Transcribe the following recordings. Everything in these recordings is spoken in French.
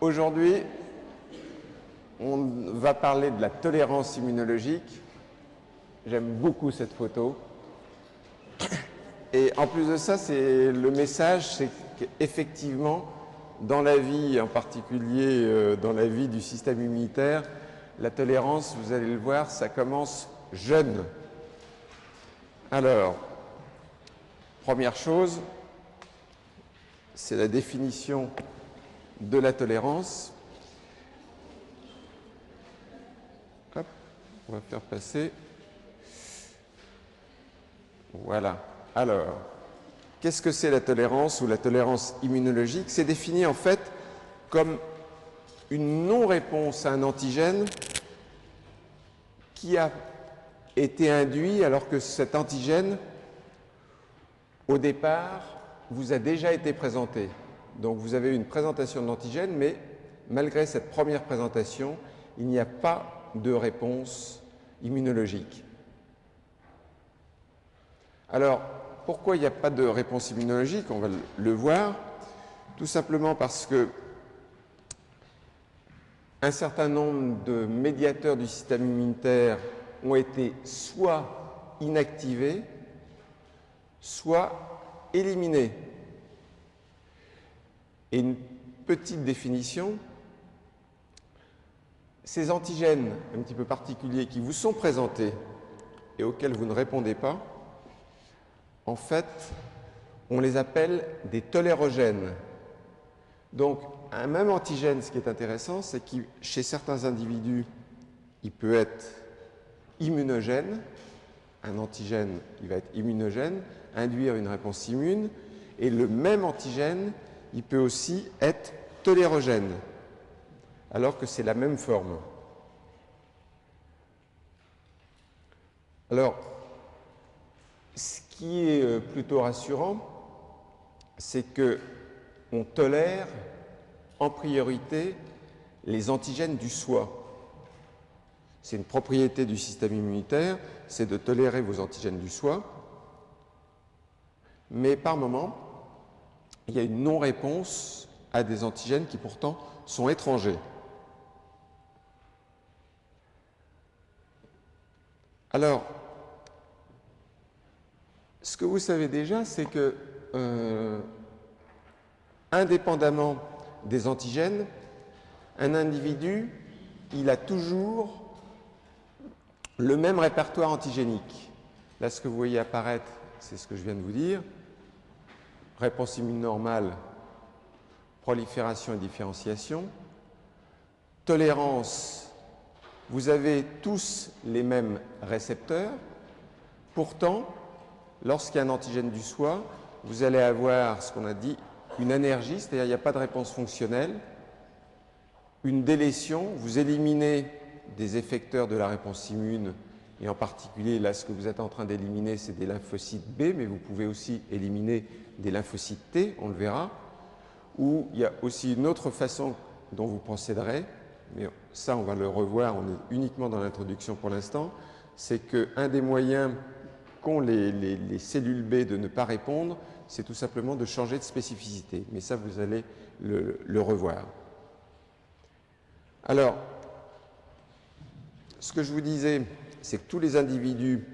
Aujourd'hui, on va parler de la tolérance immunologique. J'aime beaucoup cette photo. Et en plus de ça, c'est le message, c'est qu'effectivement, dans la vie, en particulier dans la vie du système immunitaire, la tolérance, vous allez le voir, ça commence jeune. Alors, première chose, c'est la définition de la tolérance. Hop, on va faire passer. Voilà. Alors, qu'est-ce que c'est la tolérance ou la tolérance immunologique? C'est défini en fait comme une non-réponse à un antigène qui a été induit alors que cet antigène, au départ, vous a déjà été présenté. Donc vous avez une présentation de l'antigène, mais malgré cette première présentation, il n'y a pas de réponse immunologique. Alors, pourquoi il n'y a pas de réponse immunologique? On va le voir. Tout simplement parce que un certain nombre de médiateurs du système immunitaire ont été soit inactivés, soit éliminés. Et une petite définition, ces antigènes un petit peu particuliers qui vous sont présentés et auxquels vous ne répondez pas, en fait, on les appelle des tolérogènes. Donc, un même antigène, ce qui est intéressant, c'est que chez certains individus, il peut être immunogène. Un antigène, il va être immunogène, induire une réponse immune. Et le même antigène, il peut aussi être tolérogène, alors que c'est la même forme. Alors, ce qui est plutôt rassurant, c'est qu'on tolère en priorité les antigènes du soi. C'est une propriété du système immunitaire, c'est de tolérer vos antigènes du soi. Mais par moment, il y a une non-réponse à des antigènes qui pourtant sont étrangers. Alors, ce que vous savez déjà, c'est que, indépendamment des antigènes, un individu, il a toujours le même répertoire antigénique. Là, ce que vous voyez apparaître, c'est ce que je viens de vous dire. Réponse immune normale, prolifération et différenciation. Tolérance, vous avez tous les mêmes récepteurs. Pourtant, lorsqu'il y a un antigène du soi, vous allez avoir ce qu'on a dit une anergie, c'est-à-dire il n'y a pas de réponse fonctionnelle. Une délétion, vous éliminez des effecteurs de la réponse immune, et en particulier, là, ce que vous êtes en train d'éliminer, c'est des lymphocytes B, mais vous pouvez aussi éliminer des lymphocytes T, on le verra. Ou il y a aussi une autre façon dont vous procéderez, mais ça, on va le revoir, on est uniquement dans l'introduction pour l'instant, c'est qu'un des moyens qu'ont les cellules B de ne pas répondre, c'est tout simplement de changer de spécificité. Mais ça, vous allez le revoir. Alors, ce que je vous disais, c'est que tous les individus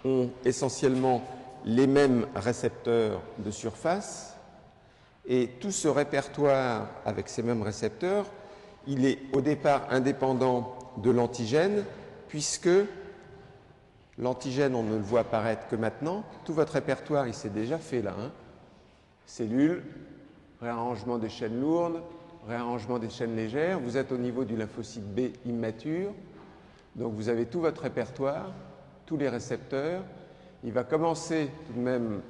ont essentiellement les mêmes récepteurs de surface, et tout ce répertoire avec ces mêmes récepteurs, il est au départ indépendant de l'antigène, puisque l'antigène, on ne le voit apparaître que maintenant. Tout votre répertoire, il s'est déjà fait là. Cellules, réarrangement des chaînes lourdes, réarrangement des chaînes légères. Vous êtes au niveau du lymphocyte B immature. Donc vous avez tout votre répertoire, tous les récepteurs. Il va commencer tout de même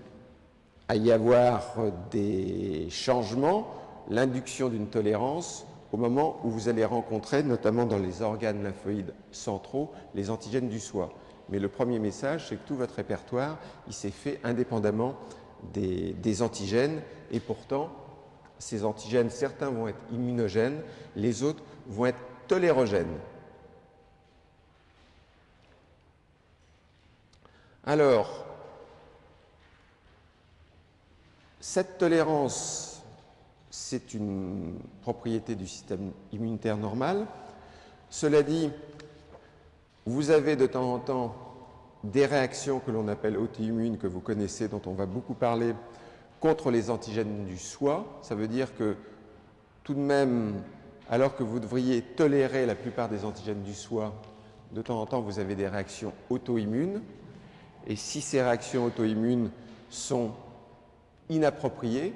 à y avoir des changements, l'induction d'une tolérance au moment où vous allez rencontrer, notamment dans les organes lymphoïdes centraux, les antigènes du soi. Mais le premier message, c'est que tout votre répertoire, il s'est fait indépendamment des antigènes, et pourtant, ces antigènes, certains vont être immunogènes, les autres vont être tolérogènes. Alors, cette tolérance, c'est une propriété du système immunitaire normal. Cela dit, vous avez de temps en temps des réactions que l'on appelle auto-immunes, que vous connaissez, dont on va beaucoup parler, contre les antigènes du soi. Ça veut dire que tout de même, alors que vous devriez tolérer la plupart des antigènes du soi, de temps en temps, vous avez des réactions auto-immunes. Et si ces réactions auto-immunes sont inappropriées,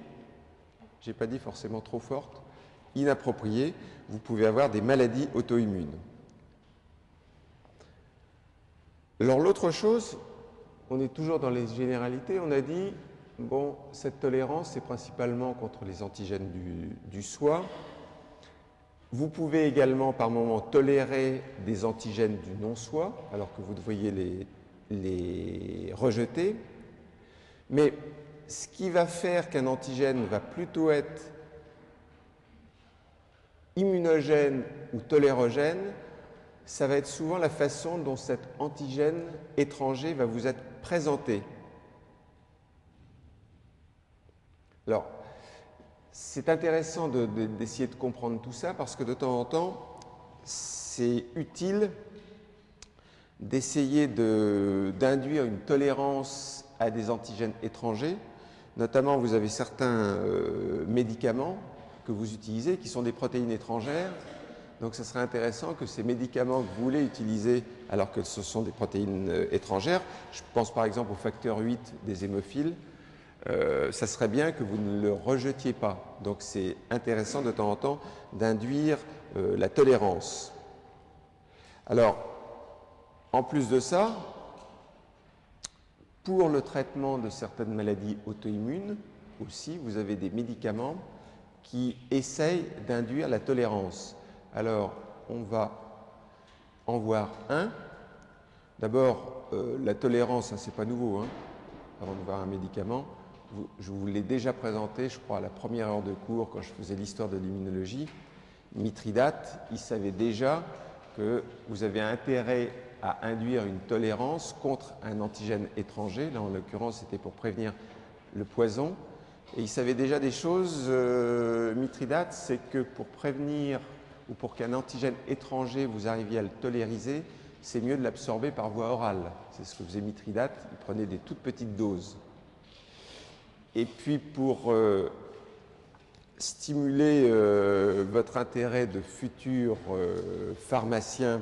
je n'ai pas dit forcément trop fortes, inappropriées, vous pouvez avoir des maladies auto-immunes. Alors l'autre chose, on est toujours dans les généralités, on a dit, bon, cette tolérance, c'est principalement contre les antigènes du soi. Vous pouvez également par moment tolérer des antigènes du non-soi, alors que vous devriez les rejeter. Mais ce qui va faire qu'un antigène va plutôt être immunogène ou tolérogène, ça va être souvent la façon dont cet antigène étranger va vous être présenté. Alors, c'est intéressant d'essayer de comprendre tout ça parce que de temps en temps, c'est utile d'essayer d'induire une tolérance à des antigènes étrangers. Notamment, vous avez certains médicaments que vous utilisez qui sont des protéines étrangères. Donc, ce serait intéressant que ces médicaments que vous voulez utiliser alors que ce sont des protéines étrangères, je pense par exemple au facteur 8 des hémophiles, ça serait bien que vous ne le rejetiez pas. Donc, c'est intéressant de temps en temps d'induire la tolérance. Alors, en plus de ça, pour le traitement de certaines maladies auto-immunes aussi, vous avez des médicaments qui essayent d'induire la tolérance. Alors, on va en voir un. D'abord, la tolérance, ce n'est pas nouveau, hein, avant de voir un médicament. Je vous l'ai déjà présenté, je crois, à la première heure de cours, quand je faisais l'histoire de l'immunologie. Mithridate, il savait déjà que vous avez intérêt à induire une tolérance contre un antigène étranger. Là, en l'occurrence, c'était pour prévenir le poison. Et il savait déjà des choses, Mithridate, c'est que pour prévenir ou pour qu'un antigène étranger vous arriviez à le tolériser, c'est mieux de l'absorber par voie orale. C'est ce que faisait Mithridate, il prenait des toutes petites doses. Et puis pour stimuler votre intérêt de futur pharmacien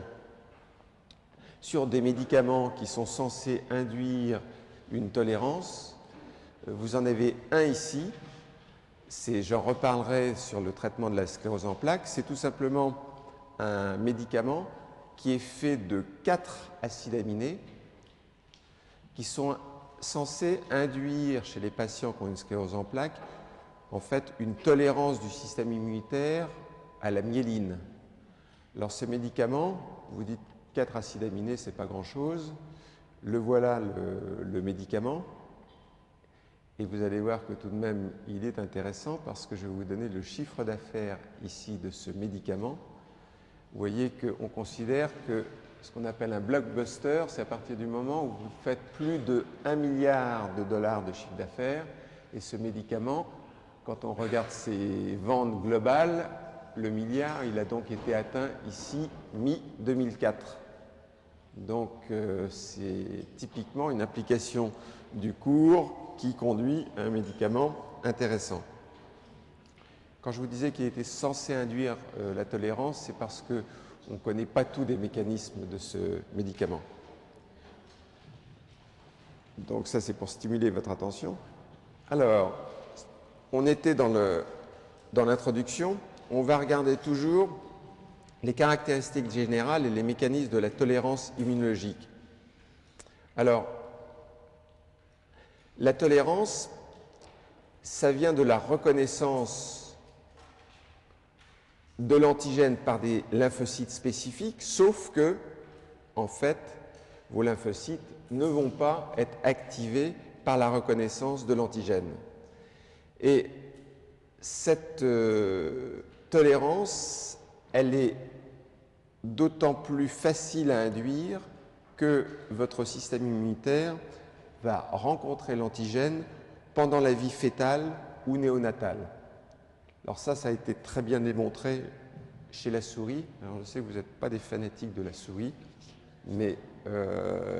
sur des médicaments qui sont censés induire une tolérance, vous en avez un ici. J'en reparlerai sur le traitement de la sclérose en plaques. C'est tout simplement un médicament qui est fait de 4 acides aminés qui sont censés induire chez les patients qui ont une sclérose en plaques en fait une tolérance du système immunitaire à la myéline. Alors ce médicament, vous dites 4 acides aminés, c'est pas grand-chose. Le voilà le médicament. Et vous allez voir que tout de même, il est intéressant parce que je vais vous donner le chiffre d'affaires ici de ce médicament. Vous voyez qu'on considère que ce qu'on appelle un blockbuster, c'est à partir du moment où vous faites plus de 1 milliard de dollars de chiffre d'affaires. Et ce médicament, quand on regarde ses ventes globales, le milliard, il a donc été atteint ici mi-2004. Donc, c'est typiquement une application du cours qui conduit à un médicament intéressant. Quand je vous disais qu'il était censé induire la tolérance, c'est parce qu'on ne connaît pas tous les mécanismes de ce médicament. Donc ça, c'est pour stimuler votre attention. Alors, on était dans l'introduction. On va regarder toujours les caractéristiques générales et les mécanismes de la tolérance immunologique. Alors, la tolérance, ça vient de la reconnaissance de l'antigène par des lymphocytes spécifiques, sauf que, en fait, vos lymphocytes ne vont pas être activés par la reconnaissance de l'antigène. Et cette tolérance, elle est d'autant plus facile à induire que votre système immunitaire va rencontrer l'antigène pendant la vie fœtale ou néonatale. Alors ça a été très bien démontré chez la souris. Alors je sais que vous n'êtes pas des fanatiques de la souris, mais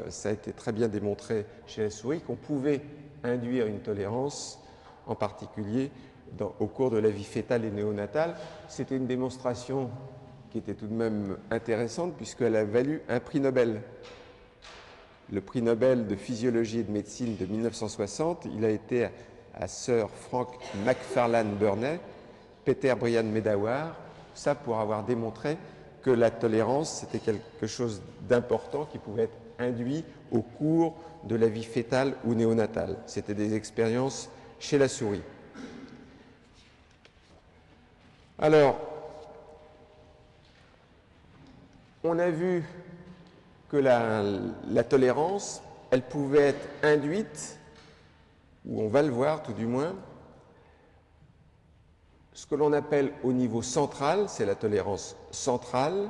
ça a été très bien démontré chez la souris qu'on pouvait induire une tolérance, en particulier au cours de la vie fœtale et néonatale. C'était une démonstration qui était tout de même intéressante puisqu'elle a valu un prix Nobel. Le prix Nobel de physiologie et de médecine de 1960, il a été à Sir Frank Macfarlane Burney, Peter Brian Medawar, ça pour avoir démontré que la tolérance, c'était quelque chose d'important qui pouvait être induit au cours de la vie fœtale ou néonatale. C'était des expériences chez la souris. Alors, on a vu que la tolérance, elle pouvait être induite, ou on va le voir tout du moins, ce que l'on appelle au niveau central, c'est la tolérance centrale,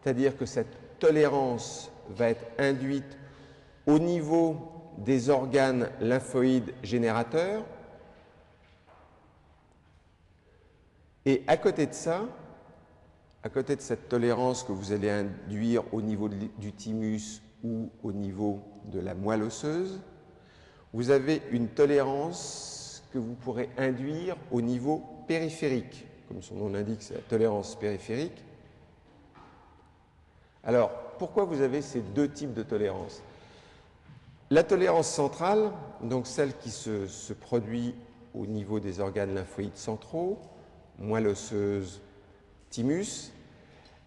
c'est-à-dire que cette tolérance va être induite au niveau des organes lymphoïdes générateurs. Et à côté de ça, à côté de cette tolérance que vous allez induire au niveau du thymus ou au niveau de la moelle osseuse, vous avez une tolérance que vous pourrez induire au niveau périphérique. Comme son nom l'indique, c'est la tolérance périphérique. Alors, pourquoi vous avez ces deux types de tolérance? La tolérance centrale, donc celle qui se produit au niveau des organes lymphoïdes centraux, moelle osseuse, thymus,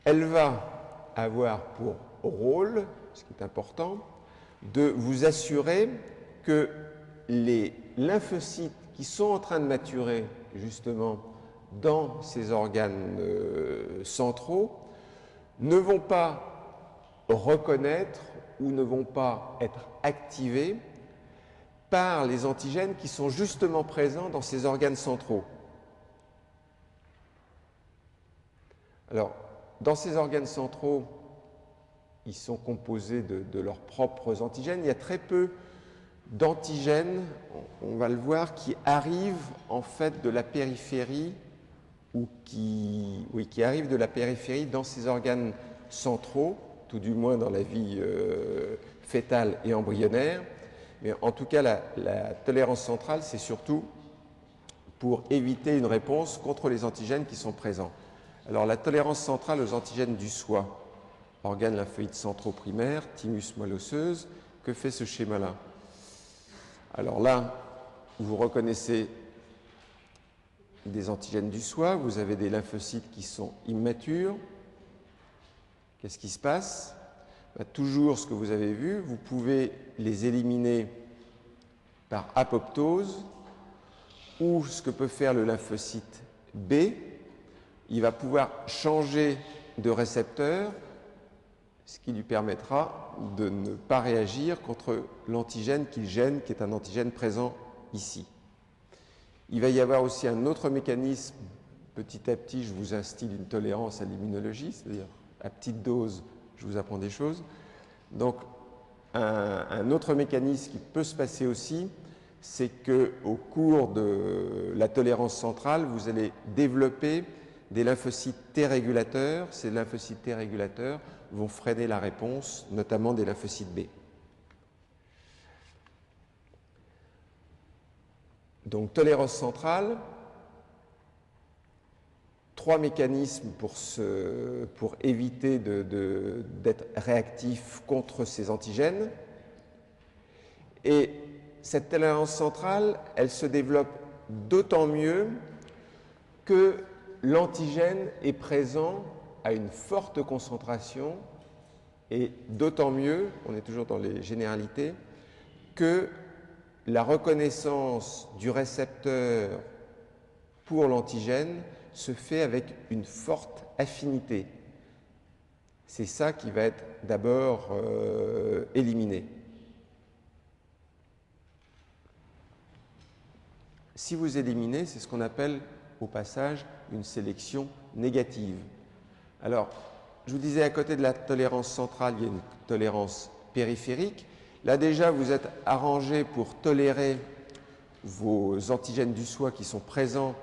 elle va avoir pour rôle, ce qui est important, de vous assurer que les lymphocytes qui sont en train de maturer justement dans ces organes centraux ne vont pas reconnaître ou ne vont pas être activés par les antigènes qui sont justement présents dans ces organes centraux. Alors, dans ces organes centraux, ils sont composés de leurs propres antigènes. Il y a très peu d'antigènes, on va le voir, qui arrivent en fait de la périphérie ou qui arrivent de la périphérie dans ces organes centraux, tout du moins dans la vie fœtale et embryonnaire. Mais en tout cas, la tolérance centrale, c'est surtout pour éviter une réponse contre les antigènes qui sont présents. Alors, la tolérance centrale aux antigènes du soi, organes lymphoïdes centraux primaires, thymus, moelle osseuse, que fait ce schéma-là? Alors là, vous reconnaissez des antigènes du soi, vous avez des lymphocytes qui sont immatures. Qu'est-ce qui se passe? Toujours ce que vous avez vu, vous pouvez les éliminer par apoptose, ou ce que peut faire le lymphocyte B, il va pouvoir changer de récepteur, ce qui lui permettra de ne pas réagir contre l'antigène qu'il gêne, qui est un antigène présent ici. Il va y avoir aussi un autre mécanisme. Petit à petit, je vous instille une tolérance à l'immunologie, c'est-à-dire à petite dose, je vous apprends des choses. Donc, un autre mécanisme qui peut se passer aussi, c'est qu'au cours de la tolérance centrale, vous allez développer des lymphocytes T régulateurs. Ces lymphocytes T régulateurs vont freiner la réponse, notamment des lymphocytes B. Donc, tolérance centrale, trois mécanismes pour éviter d'être réactif contre ces antigènes. Et cette tolérance centrale, elle se développe d'autant mieux que l'antigène est présent à une forte concentration et d'autant mieux, on est toujours dans les généralités, que la reconnaissance du récepteur pour l'antigène se fait avec une forte affinité. C'est ça qui va être d'abord éliminé. Si vous éliminez, c'est ce qu'on appelle au passage une sélection négative. Alors, je vous disais, à côté de la tolérance centrale, il y a une tolérance périphérique. Là déjà, vous êtes arrangé pour tolérer vos antigènes du soi qui sont présents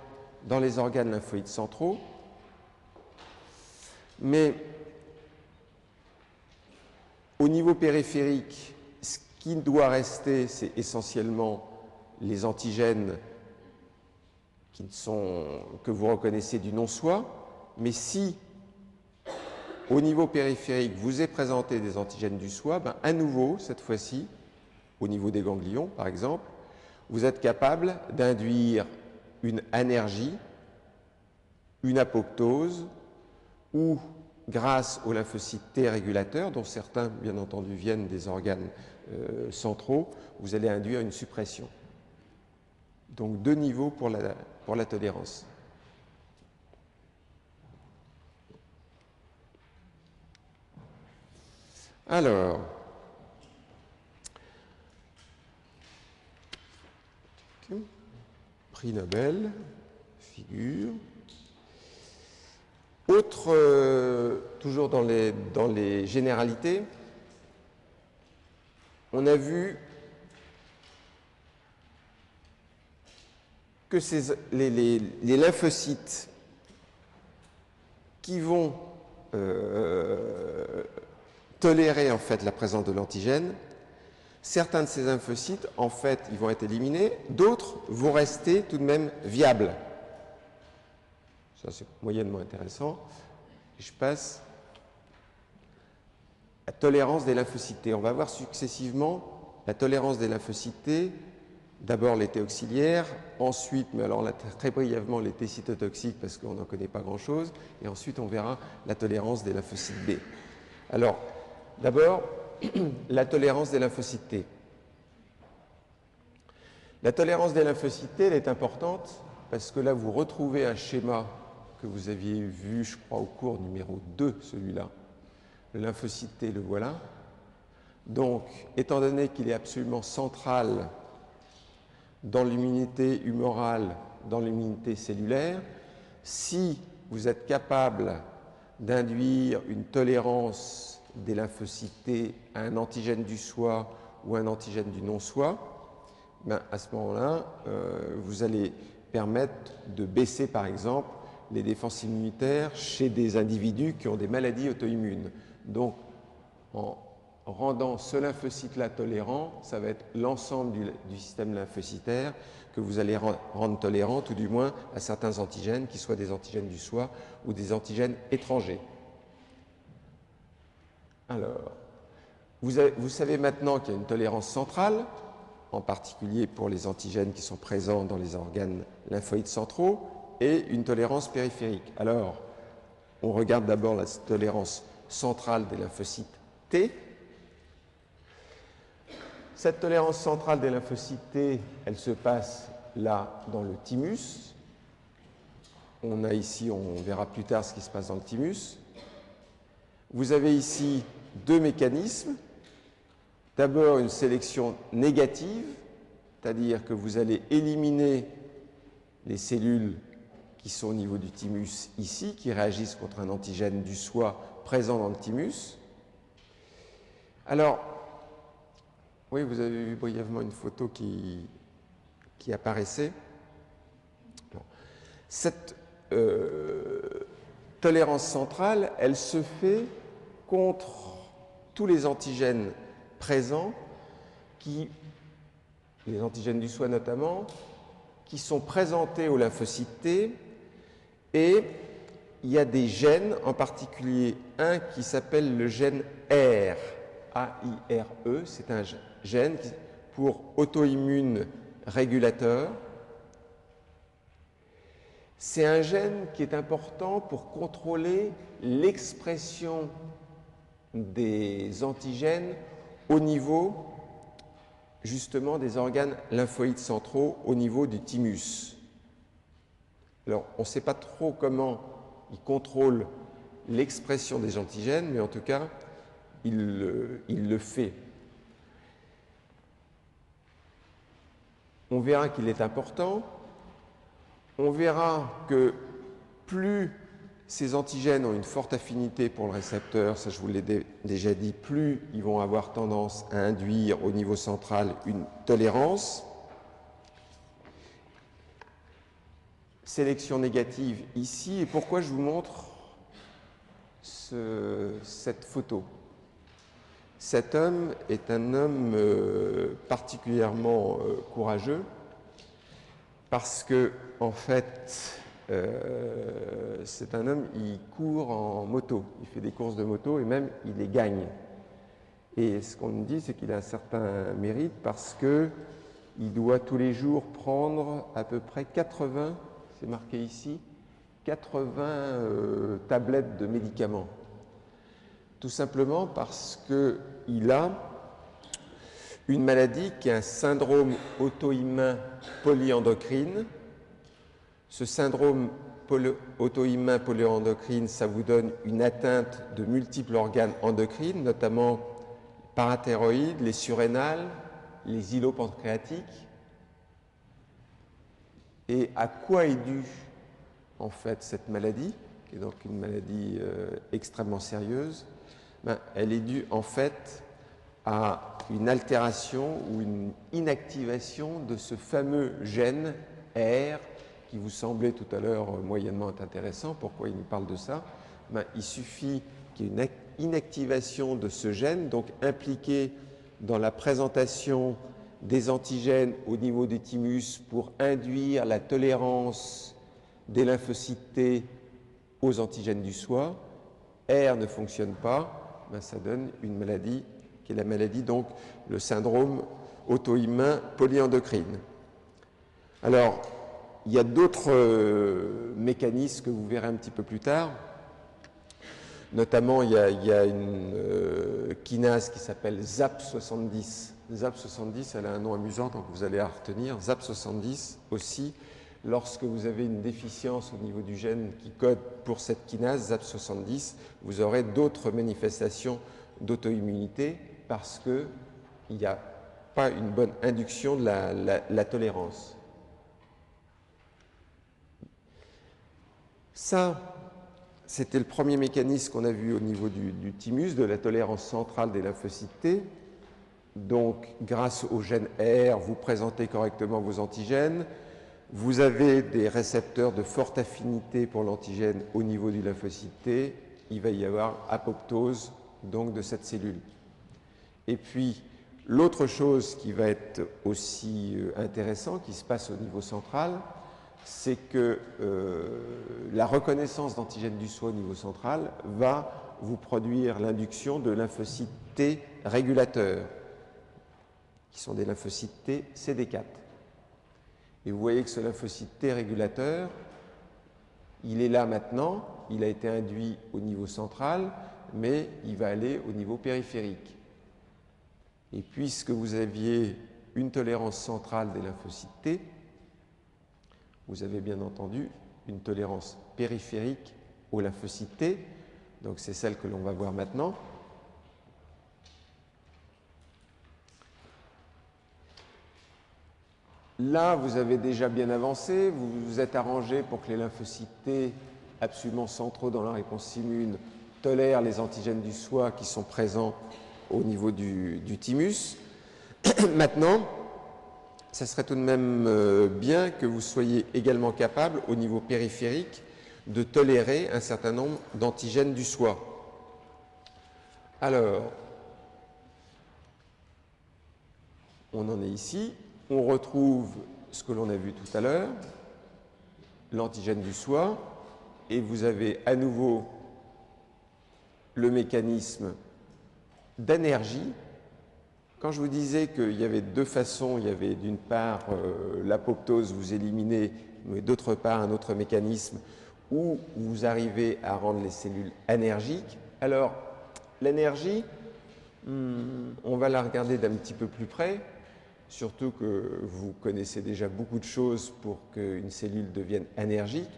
dans les organes lymphoïdes centraux. Mais au niveau périphérique, ce qui doit rester, c'est essentiellement les antigènes que vous reconnaissez du non-soi. Mais si, au niveau périphérique, vous est présenté des antigènes du soi, ben, à nouveau, cette fois-ci, au niveau des ganglions, par exemple, vous êtes capable d'induire une anergie, une apoptose, ou, grâce aux lymphocytes T régulateurs, dont certains, bien entendu, viennent des organes centraux, vous allez induire une suppression. Donc, 2 niveaux pour la tolérance. Alors, prix Nobel, figure. Autre, toujours dans les généralités, on a vu que les lymphocytes qui vont tolérer en fait la présence de l'antigène, certains de ces lymphocytes, en fait, ils vont être éliminés, d'autres vont rester tout de même viables. Ça, c'est moyennement intéressant. Et je passe à la tolérance des lymphocytes T. On va voir successivement la tolérance des lymphocytes T, d'abord les T auxiliaires, ensuite, mais alors là, très brièvement, les T cytotoxiques parce qu'on n'en connaît pas grand-chose, et ensuite on verra la tolérance des lymphocytes B. Alors, d'abord, la tolérance des lymphocytes T. La tolérance des lymphocytes T, elle est importante parce que là, vous retrouvez un schéma que vous aviez vu, je crois, au cours numéro 2, celui-là. Le lymphocyte T, le voilà. Donc, étant donné qu'il est absolument central dans l'immunité humorale, dans l'immunité cellulaire, si vous êtes capable d'induire une tolérance des lymphocytes T à un antigène du soi ou un antigène du non-soi, ben à ce moment-là, vous allez permettre de baisser, par exemple, les défenses immunitaires chez des individus qui ont des maladies auto-immunes. Donc, en rendant ce lymphocyte-là tolérant, ça va être l'ensemble du système lymphocytaire que vous allez rendre tolérant, tout du moins à certains antigènes, qui soient des antigènes du soi ou des antigènes étrangers. Alors, vous savez maintenant qu'il y a une tolérance centrale, en particulier pour les antigènes qui sont présents dans les organes lymphoïdes centraux, et une tolérance périphérique. Alors, on regarde d'abord la tolérance centrale des lymphocytes T. Cette tolérance centrale des lymphocytes T, elle se passe là dans le thymus. On a ici, on verra plus tard ce qui se passe dans le thymus. Vous avez ici 2 mécanismes. D'abord une sélection négative, c'est-à-dire que vous allez éliminer les cellules qui sont au niveau du thymus ici, qui réagissent contre un antigène du soi présent dans le thymus. Alors, oui, vous avez vu brièvement une photo qui apparaissait. Bon. Cette tolérance centrale, elle se fait contre tous les antigènes présents, les antigènes du soi notamment, qui sont présentés aux lymphocytes T, et il y a des gènes, en particulier un qui s'appelle le gène R, A-I-R-E, c'est un gène pour auto-immune régulateur. C'est un gène qui est important pour contrôler l'expression des antigènes au niveau justement des organes lymphoïdes centraux, au niveau du thymus. Alors, on ne sait pas trop comment il contrôle l'expression des antigènes, mais en tout cas, il le fait. On verra qu'il est important. On verra que plus ces antigènes ont une forte affinité pour le récepteur, ça je vous l'ai déjà dit, plus ils vont avoir tendance à induire au niveau central une tolérance. sélection négative ici. Et pourquoi je vous montre cette photo? Cet homme est un homme particulièrement courageux parce que, en fait, c'est un homme, il court en moto, il fait des courses de moto et même il les gagne. Et ce qu'on me dit, c'est qu'il a un certain mérite parce qu'il doit tous les jours prendre à peu près 80, c'est marqué ici, 80 tablettes de médicaments. Tout simplement parce qu'il a une maladie qui est un syndrome auto-immun polyendocrine. Ce syndrome auto-immun polyendocrine, ça vous donne une atteinte de multiples organes endocrines, notamment parathyroïdes, les surrénales, les îlots pancréatiques. Et à quoi est due en fait cette maladie, qui est donc une maladie extrêmement sérieuse? Elle est due en fait à une altération ou une inactivation de ce fameux gène R qui vous semblait tout à l'heure moyennement intéressant. Pourquoi il nous parle de ça? Il suffit qu'il y ait une inactivation de ce gène, donc impliqué dans la présentation des antigènes au niveau du thymus pour induire la tolérance des lymphocytes T aux antigènes du soi. R ne fonctionne pas, ça donne une maladie qui est la maladie, donc le syndrome auto-immun polyendocrine. Alors, il y a d'autres mécanismes que vous verrez un petit peu plus tard. Notamment, il y a une kinase qui s'appelle ZAP70. ZAP70, elle a un nom amusant, donc vous allez la retenir. ZAP70 aussi, lorsque vous avez une déficience au niveau du gène qui code pour cette kinase, ZAP70, vous aurez d'autres manifestations d'auto-immunité parce qu'il n'y a pas une bonne induction de la tolérance. Ça, c'était le premier mécanisme qu'on a vu au niveau du thymus, de la tolérance centrale des lymphocytes T. Donc, grâce au gène R, vous présentez correctement vos antigènes. Vous avez des récepteurs de forte affinité pour l'antigène au niveau du lymphocyte T. Il va y avoir apoptose donc, de cette cellule. Et puis, l'autre chose qui va être aussi intéressant, qui se passe au niveau central, c'est que la reconnaissance d'antigènes du soi au niveau central va vous produire l'induction de lymphocytes T régulateurs, qui sont des lymphocytes T CD4. Et vous voyez que ce lymphocyte T régulateur, il est là maintenant, il a été induit au niveau central, mais il va aller au niveau périphérique. Et puisque vous aviez une tolérance centrale des lymphocytes T, vous avez bien entendu une tolérance périphérique aux lymphocytes T, donc c'est celle que l'on va voir maintenant. Là, vous avez déjà bien avancé, vous vous êtes arrangé pour que les lymphocytes T, absolument centraux dans la réponse immune, tolèrent les antigènes du soi qui sont présents au niveau du thymus. Maintenant, ça serait tout de même bien que vous soyez également capable, au niveau périphérique, de tolérer un certain nombre d'antigènes du soi. Alors, on en est ici. On retrouve ce que l'on a vu tout à l'heure, l'antigène du soi, et vous avez à nouveau le mécanisme d'énergie. Quand je vous disais qu'il y avait deux façons, il y avait d'une part l'apoptose, vous éliminez, mais d'autre part un autre mécanisme où vous arrivez à rendre les cellules énergiques. Alors, l'énergie, on va la regarder d'un petit peu plus près, surtout que vous connaissez déjà beaucoup de choses pour qu'une cellule devienne énergique.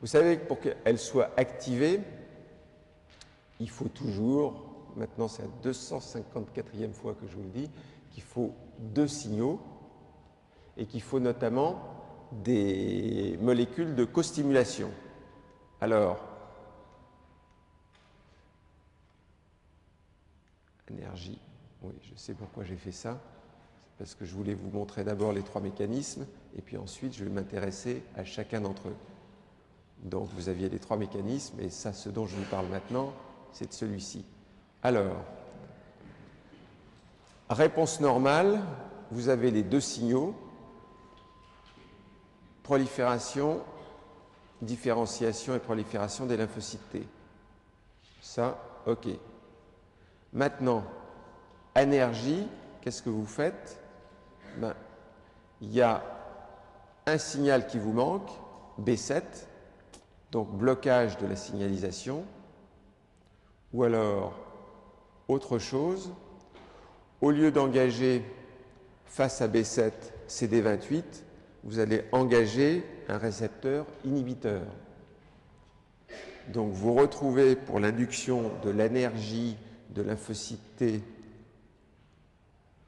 Vous savez que pour qu'elle soit activée, il faut toujours, maintenant c'est la 254e fois que je vous le dis, qu'il faut deux signaux et qu'il faut notamment des molécules de costimulation. Alors, énergie, oui, je sais pourquoi j'ai fait ça. parce que je voulais vous montrer d'abord les trois mécanismes, et puis ensuite je vais m'intéresser à chacun d'entre eux. Donc vous aviez les trois mécanismes, et ça, ce dont je vous parle maintenant, c'est de celui-ci. Alors, réponse normale, vous avez les deux signaux, prolifération, différenciation et prolifération des lymphocytes T. Ça, ok. Maintenant, énergie, qu'est-ce que vous faites? Ben, il y a un signal qui vous manque, B7, donc blocage de la signalisation, ou alors autre chose, au lieu d'engager face à B7 CD28, vous allez engager un récepteur inhibiteur. Donc vous retrouvez pour l'induction de l'énergie de lymphocyte T,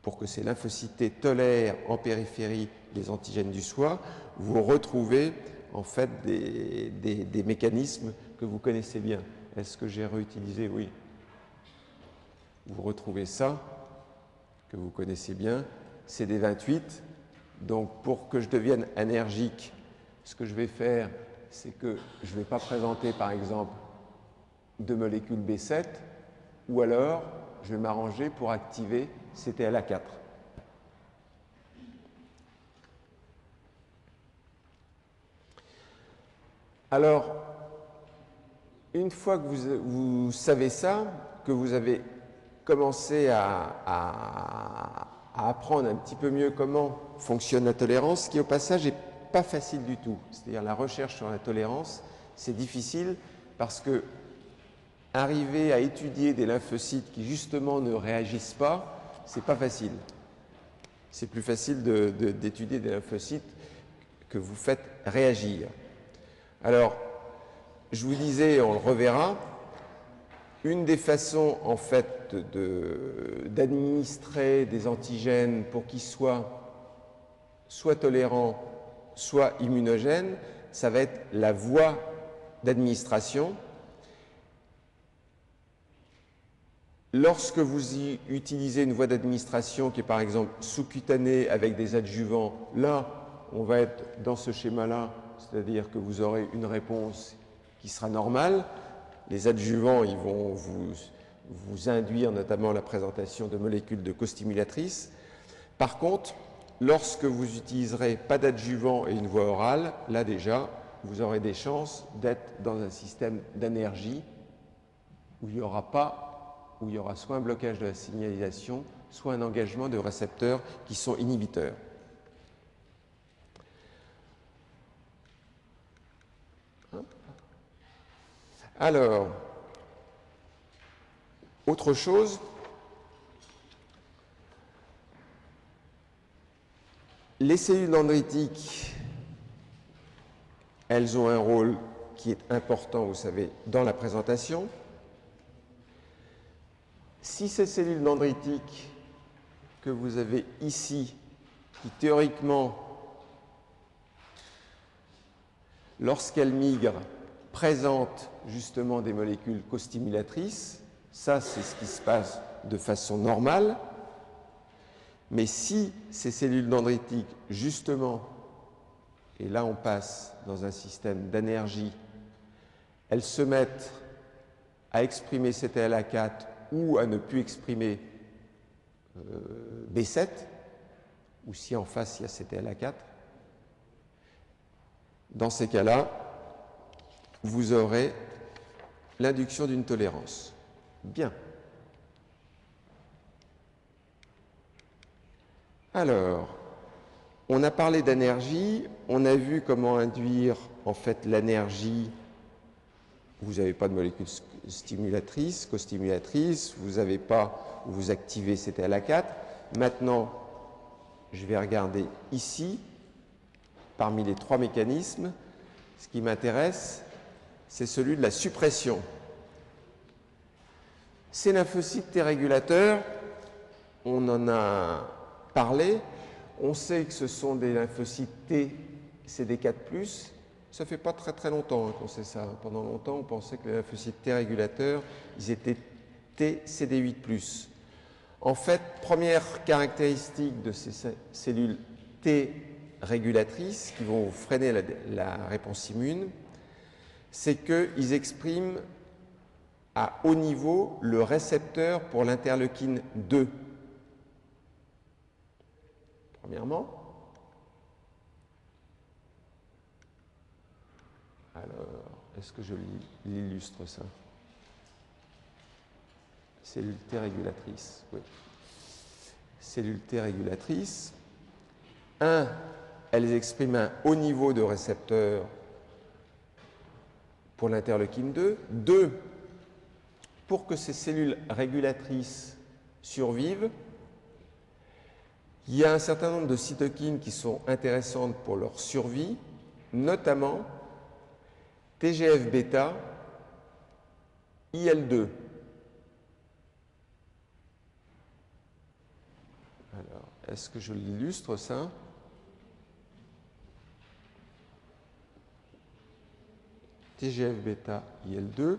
pour que ces lymphocytes T tolèrent en périphérie les antigènes du soi, vous retrouvez en fait des mécanismes que vous connaissez bien. Est-ce que j'ai réutilisé? Oui. Vous retrouvez ça, que vous connaissez bien, CD28. Donc pour que je devienne énergique, ce que je vais faire, c'est que je ne vais pas présenter par exemple de molécules B7, ou alors je vais m'arranger pour activer CTLA4. Alors, une fois que vous savez ça, que vous avez commencé à apprendre un petit peu mieux comment fonctionne la tolérance, ce qui au passage n'est pas facile du tout. C'est-à-dire la recherche sur la tolérance, c'est difficile parce que arriver à étudier des lymphocytes qui justement ne réagissent pas, c'est pas facile. C'est plus facile d'étudier des lymphocytes que vous faites réagir. Alors, je vous disais, on le reverra, une des façons en fait d'administrer des antigènes pour qu'ils soient soit tolérants, soit immunogènes, ça va être la voie d'administration. Lorsque vous utilisez une voie d'administration qui est par exemple sous-cutanée avec des adjuvants, là, on va être dans ce schéma-là, c'est-à-dire que vous aurez une réponse qui sera normale. Les adjuvants, ils vont vous induire notamment la présentation de molécules de costimulatrices. Par contre, lorsque vous n'utiliserez pas d'adjuvant et une voie orale, là déjà, vous aurez des chances d'être dans un système d'énergie où il n'y aura pas, où il y aura soit un blocage de la signalisation, soit un engagement de récepteurs qui sont inhibiteurs. Alors, autre chose, les cellules dendritiques, elles ont un rôle qui est important, vous savez, dans la présentation. Si ces cellules dendritiques que vous avez ici, qui théoriquement, lorsqu'elles migrent, présentent justement des molécules costimulatrices, ça c'est ce qui se passe de façon normale, mais si ces cellules dendritiques, justement, et là on passe dans un système d'énergie, elles se mettent à exprimer CTLA4 ou à ne plus exprimer B7, ou si en face il y a CTLA4, dans ces cas-là, vous aurez l'induction d'une tolérance. Bien. Alors, on a parlé d'énergie, on a vu comment induire en fait l'énergie. Vous n'avez pas de molécules stimulatrices, costimulatrices, vous n'avez pas, vous activez CTLA4. Maintenant, je vais regarder ici, parmi les trois mécanismes, ce qui m'intéresse, c'est celui de la suppression. Ces lymphocytes T régulateurs, on en a parlé, on sait que ce sont des lymphocytes T CD4+, ça fait pas très longtemps qu'on sait ça. Pendant longtemps, on pensait que les lymphocytes T régulateurs, ils étaient T CD8+. En fait, première caractéristique de ces cellules T régulatrices qui vont freiner la réponse immune, c'est qu'ils expriment à haut niveau le récepteur pour l'interleukine 2. Premièrement. Alors, est-ce que je l'illustre ça? Cellule T régulatrice, oui. Cellule T régulatrice. 1, elles expriment un haut niveau de récepteur pour l'interleukine 2. 2, pour que ces cellules régulatrices survivent, il y a un certain nombre de cytokines qui sont intéressantes pour leur survie, notamment TGF-bêta, IL-2. Alors, est-ce que je l'illustre ça? TGF-bêta, IL-2.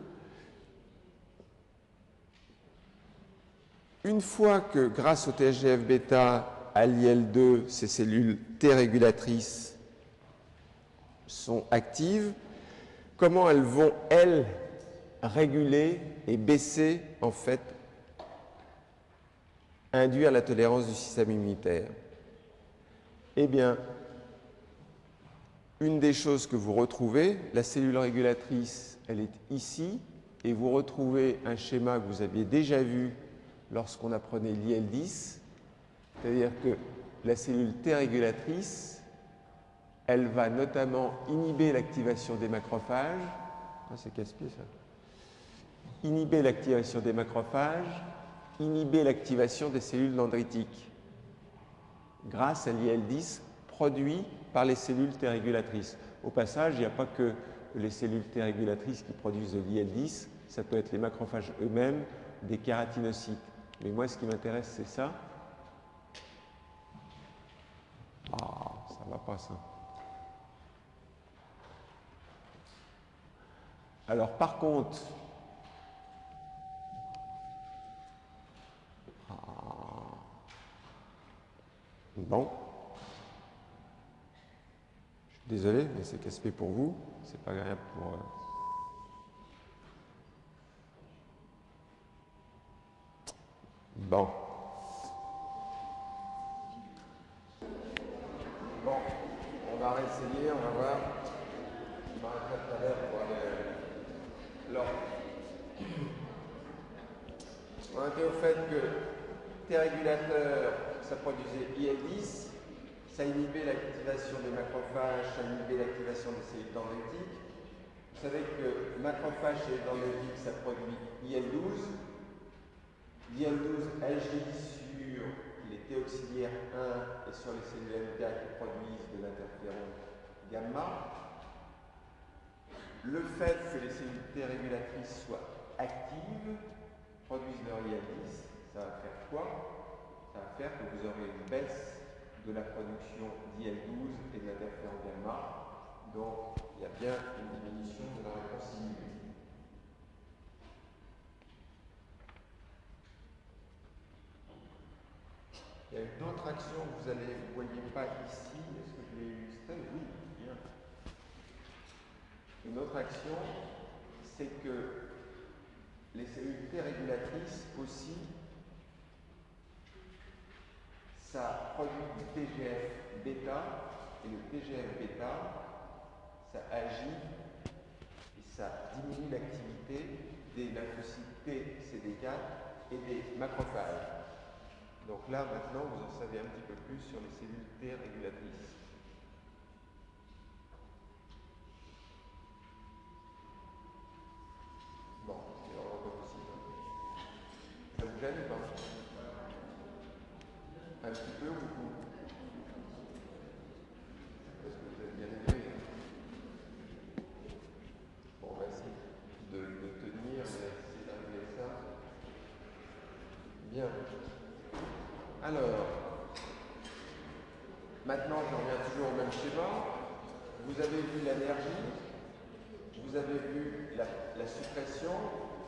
Une fois que, grâce au TGF-bêta, à l'IL-2, ces cellules T régulatrices sont actives, comment elles vont, elles, réguler et baisser, en fait, induire la tolérance du système immunitaire? Eh bien, une des choses que vous retrouvez, la cellule régulatrice, elle est ici, et vous retrouvez un schéma que vous aviez déjà vu lorsqu'on apprenait l'IL-10, c'est-à-dire que la cellule T régulatrice, elle va notamment inhiber l'activation des macrophages. Ah, c'est casse-pied ça. Inhiber l'activation des macrophages, inhiber l'activation des cellules dendritiques grâce à l'IL-10 produit par les cellules T régulatrices. Au passage, il n'y a pas que les cellules T régulatrices qui produisent de l'IL-10, ça peut être les macrophages eux-mêmes, des kératinocytes. Mais moi, ce qui m'intéresse, c'est ça. Ah, ça ne va pas, ça. Alors, par contre, bon, je suis désolé, mais c'est casse-pied pour vous, c'est pas agréable pour... Bon. Bon, on va réessayer, on va voir. Je m'arrêterai tout à l'heure pour aller l'ordre. On était au fait que T régulateur, ça produisait IL-10, ça inhibait l'activation des macrophages, ça inhibait l'activation des cellules dendritiques. Vous savez que macrophages et dendritiques, ça produit IL-12. L'IL-12 agit sur les T auxiliaires 1 et sur les cellules NK qui produisent de l'interféron gamma. Le fait que les cellules T régulatrices soient actives, produisent leur IL-10, ça va faire quoi? Ça va faire que vous aurez une baisse de la production d'IL-12 et de l'interféron gamma. Donc, il y a bien une diminution de la réponse immunitaire. Il y a une autre action que vous ne voyez pas ici. Est-ce que je l'ai illustré? Oui, bien. Une autre action, c'est que les cellules T régulatrices aussi, ça produit du TGF-bêta, et le TGF-bêta, ça agit et ça diminue l'activité des lymphocytes T CD4 et des macrophages. Donc là, maintenant, vous en savez un petit peu plus sur les cellules T régulatrices. Bon, c'est vraiment pas possible. Ça vous gêne ou pas? Un petit peu ou beaucoup? Parce que vous êtes bien aidé. Bon, on va essayer de tenir, essayer d'arriver à ça. Bien. Alors, maintenant, je reviens toujours au même schéma. Vous avez vu l'énergie, vous avez vu la suppression,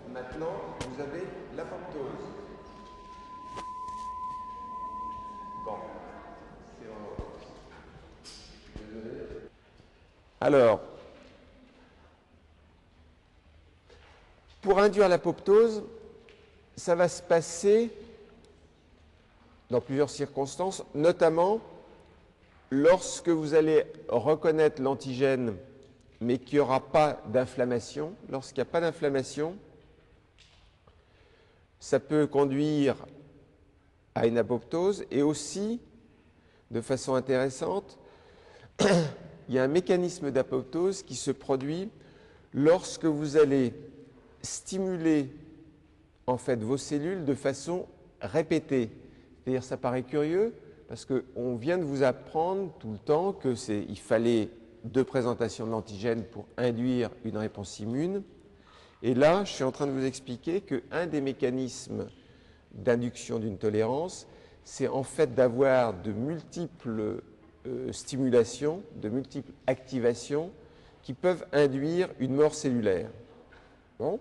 maintenant, vous avez l'apoptose. Alors, pour induire l'apoptose, ça va se passer dans plusieurs circonstances, notamment lorsque vous allez reconnaître l'antigène, mais qu'il n'y aura pas d'inflammation. Lorsqu'il n'y a pas d'inflammation, ça peut conduire à une apoptose. Et aussi, de façon intéressante, il y a un mécanisme d'apoptose qui se produit lorsque vous allez stimuler en fait vos cellules de façon répétée. C'est-à-dire, ça paraît curieux parce qu'on vient de vous apprendre tout le temps qu'il fallait 2 présentations de l'antigène pour induire une réponse immune. Et là, je suis en train de vous expliquer qu'un des mécanismes d'induction d'une tolérance, c'est en fait d'avoir de multiples stimulations, de multiples activations qui peuvent induire une mort cellulaire. Bon.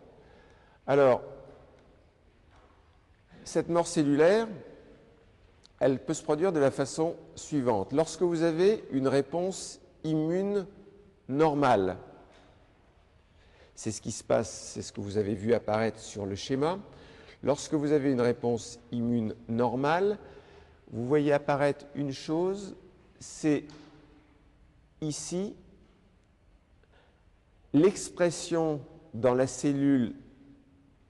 Alors, cette mort cellulaire, elle peut se produire de la façon suivante. Lorsque vous avez une réponse immune normale, c'est ce qui se passe, c'est ce que vous avez vu apparaître sur le schéma. Lorsque vous avez une réponse immune normale, vous voyez apparaître une chose, c'est ici l'expression dans la cellule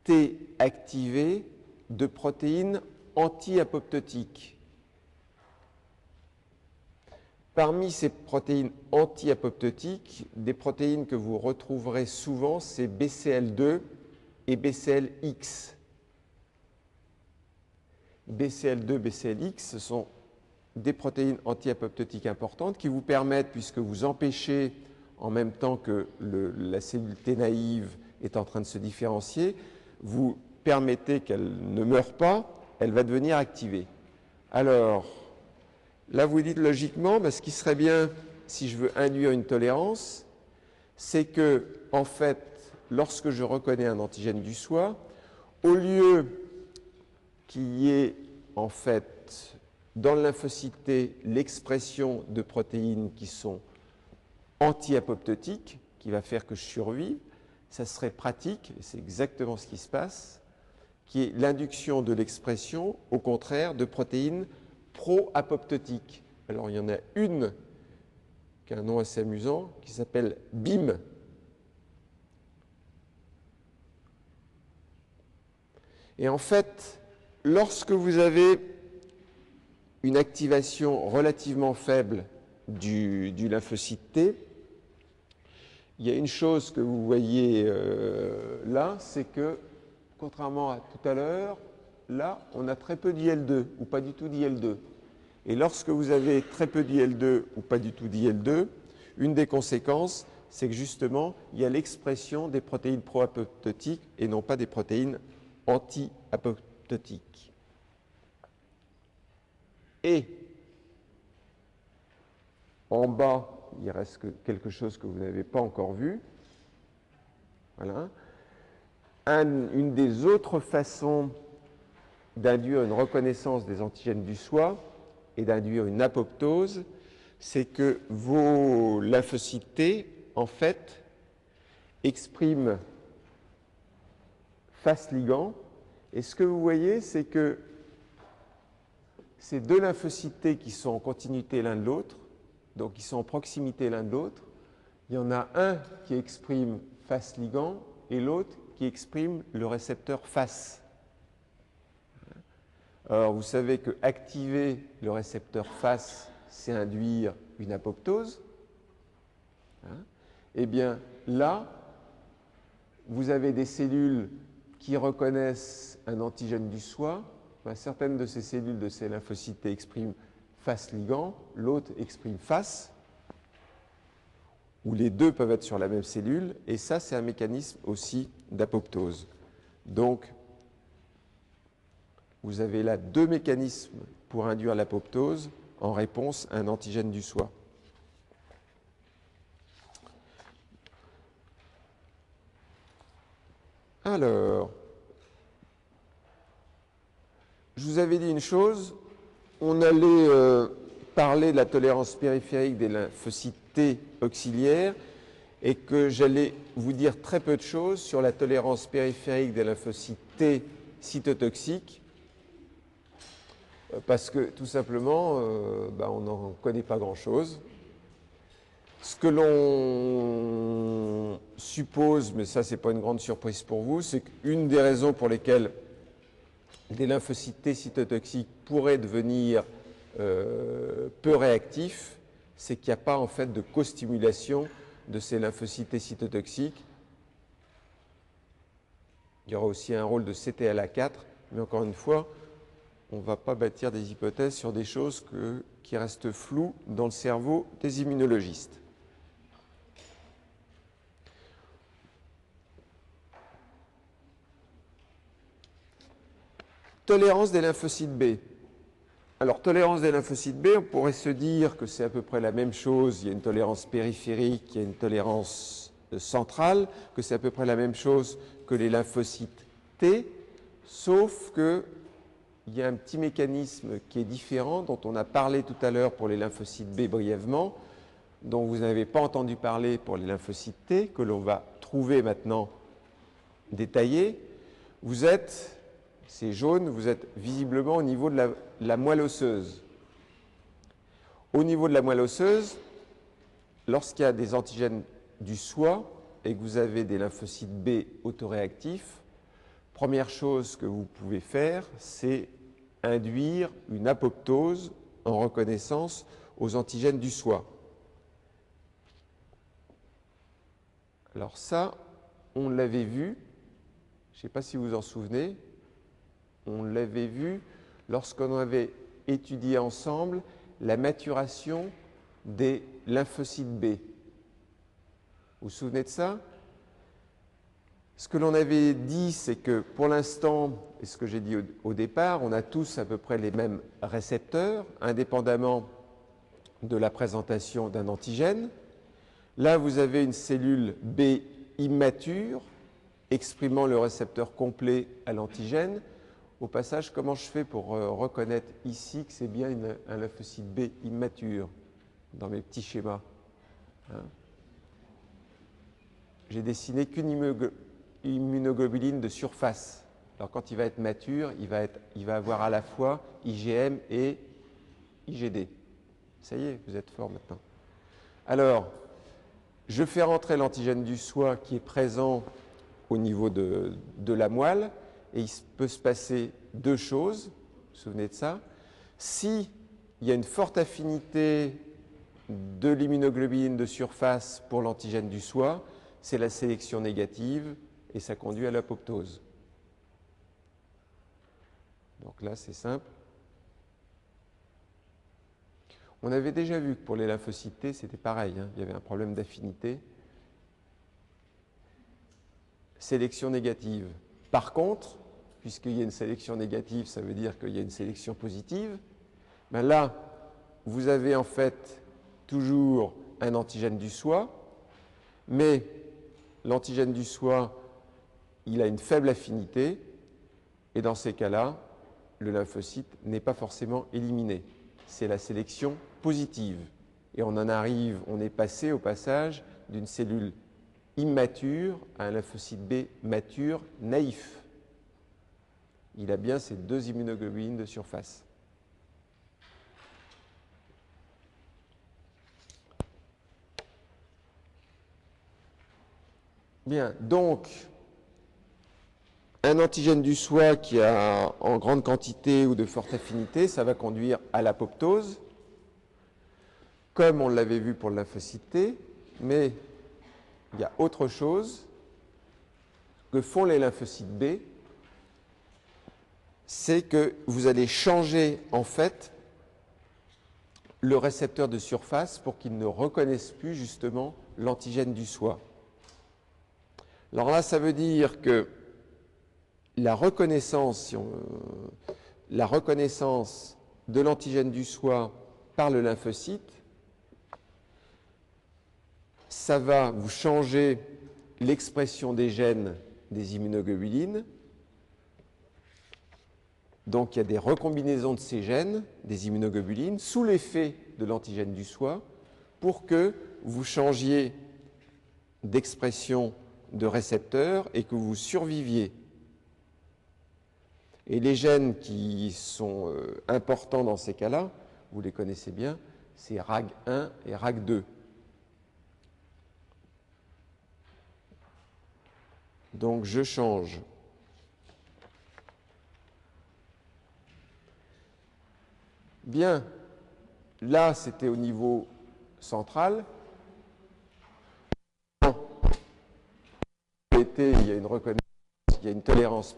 T activée de protéines anti-apoptotiques. Parmi ces protéines anti-apoptotiques, des protéines que vous retrouverez souvent, c'est BCL2 et BCLX. BCL2, BCLX, ce sont des protéines anti-apoptotiques importantes qui vous permettent, puisque vous empêchez en même temps que la cellule T naïve est en train de se différencier, vous permettez qu'elle ne meure pas, elle va devenir activée. Alors, là vous dites logiquement, ce qui serait bien si je veux induire une tolérance, c'est que, en fait, lorsque je reconnais un antigène du soi, au lieu qu'il y ait en fait dans le lymphocyte T l'expression de protéines qui sont anti-apoptotiques, qui va faire que je survive, ça serait pratique, et c'est exactement ce qui se passe, qui est l'induction de l'expression, au contraire, de protéines pro-apoptotiques. Alors il y en a une qui a un nom assez amusant, qui s'appelle BIM. Et en fait, lorsque vous avez une activation relativement faible du lymphocyte T, il y a une chose que vous voyez là, c'est que, contrairement à tout à l'heure, là, on a très peu d'IL2 ou pas du tout d'IL2. Et lorsque vous avez très peu d'IL2 ou pas du tout d'IL2, une des conséquences, c'est que justement, il y a l'expression des protéines pro-apoptotiques et non pas des protéines anti-apoptotiques. Et en bas, il reste quelque chose que vous n'avez pas encore vu. Voilà. Une des autres façons d'induire une reconnaissance des antigènes du soi et d'induire une apoptose, c'est que vos lymphocytes T, en fait, expriment face ligand. Et ce que vous voyez, c'est que ces 2 lymphocytes T qui sont en continuité l'un de l'autre, donc ils sont en proximité l'un de l'autre, il y en a un qui exprime face ligand et l'autre qui exprime le récepteur face. Alors vous savez que activer le récepteur face, c'est induire une apoptose. Eh bien là, vous avez des cellules qui reconnaissent un antigène du soi. Certaines de ces cellules de ces lymphocytes expriment face ligand, l'autre exprime face, ou les deux peuvent être sur la même cellule, et ça, c'est un mécanisme aussi d'apoptose. Donc, vous avez là 2 mécanismes pour induire l'apoptose en réponse à un antigène du soi. Alors, je vous avais dit une chose, on allait parler de la tolérance périphérique des lymphocytes T auxiliaires et que j'allais vous dire très peu de choses sur la tolérance périphérique des lymphocytes T cytotoxiques parce que tout simplement, on n'en connaît pas grand-chose. Ce que l'on suppose, mais ça, ce n'est pas une grande surprise pour vous, c'est qu'une des raisons pour lesquelles des lymphocytes T cytotoxiques pourraient devenir peu réactifs, c'est qu'il n'y a pas en fait de co-stimulation de ces lymphocytes T cytotoxiques. Il y aura aussi un rôle de CTLA4, mais encore une fois, on ne va pas bâtir des hypothèses sur des choses qui restent floues dans le cerveau des immunologistes. Tolérance des lymphocytes B. Alors, tolérance des lymphocytes B, on pourrait se dire que c'est à peu près la même chose. Il y a une tolérance périphérique, il y a une tolérance centrale, que c'est à peu près la même chose que les lymphocytes T, sauf qu'il y a un petit mécanisme qui est différent, dont on a parlé tout à l'heure pour les lymphocytes B brièvement, dont vous n'avez pas entendu parler pour les lymphocytes T, que l'on va trouver maintenant détaillé. Vous êtes... C'est jaune, vous êtes visiblement au niveau de la moelle osseuse. Au niveau de la moelle osseuse, lorsqu'il y a des antigènes du soi et que vous avez des lymphocytes B autoréactifs, première chose que vous pouvez faire, c'est induire une apoptose en reconnaissance aux antigènes du soi. Alors ça, on l'avait vu, je ne sais pas si vous vous en souvenez, on l'avait vu lorsqu'on avait étudié ensemble la maturation des lymphocytes B. Vous vous souvenez de ça? Ce que l'on avait dit, c'est que pour l'instant, et ce que j'ai dit au départ, on a tous à peu près les mêmes récepteurs, indépendamment de la présentation d'un antigène. Là, vous avez une cellule B immature exprimant le récepteur complet à l'antigène. Au passage, comment je fais pour reconnaître ici que c'est bien un lymphocyte B immature dans mes petits schémas, hein? J'ai dessiné qu'une immunoglobuline de surface. Alors quand il va être mature, il va avoir à la fois IgM et IgD. Ça y est, vous êtes fort maintenant. Alors, je fais rentrer l'antigène du soi qui est présent au niveau de la moelle. Et il peut se passer deux choses, vous vous souvenez de ça? S'il y a une forte affinité de l'immunoglobuline de surface pour l'antigène du soi, c'est la sélection négative et ça conduit à l'apoptose. Donc là, c'est simple. On avait déjà vu que pour les lymphocytes T, c'était pareil, hein, il y avait un problème d'affinité. Sélection négative. Par contre, puisqu'il y a une sélection négative, ça veut dire qu'il y a une sélection positive. Ben là, vous avez en fait toujours un antigène du soi, mais l'antigène du soi, il a une faible affinité, et dans ces cas-là, le lymphocyte n'est pas forcément éliminé. C'est la sélection positive. Et on est passé au passage d'une cellule immature à un lymphocyte B mature naïf. Il a bien ces deux immunoglobulines de surface. Bien, donc, un antigène du soi qui a en grande quantité ou de forte affinité, ça va conduire à l'apoptose, comme on l'avait vu pour le lymphocyte T, mais il y a autre chose que font les lymphocytes B, c'est que vous allez changer en fait le récepteur de surface pour qu'il ne reconnaisse plus justement l'antigène du soi. Alors là, ça veut dire que la reconnaissance de l'antigène du soi par le lymphocyte, ça va vous changer l'expression des gènes des immunoglobulines Donc il y a des recombinaisons de ces gènes, des immunoglobulines, sous l'effet de l'antigène du soi, pour que vous changiez d'expression de récepteurs et que vous surviviez. Et les gènes qui sont importants dans ces cas-là, vous les connaissez bien, c'est RAG1 et RAG2. Donc je change bien. Là, c'était au niveau central. Il y a une reconnaissance, il y a une tolérance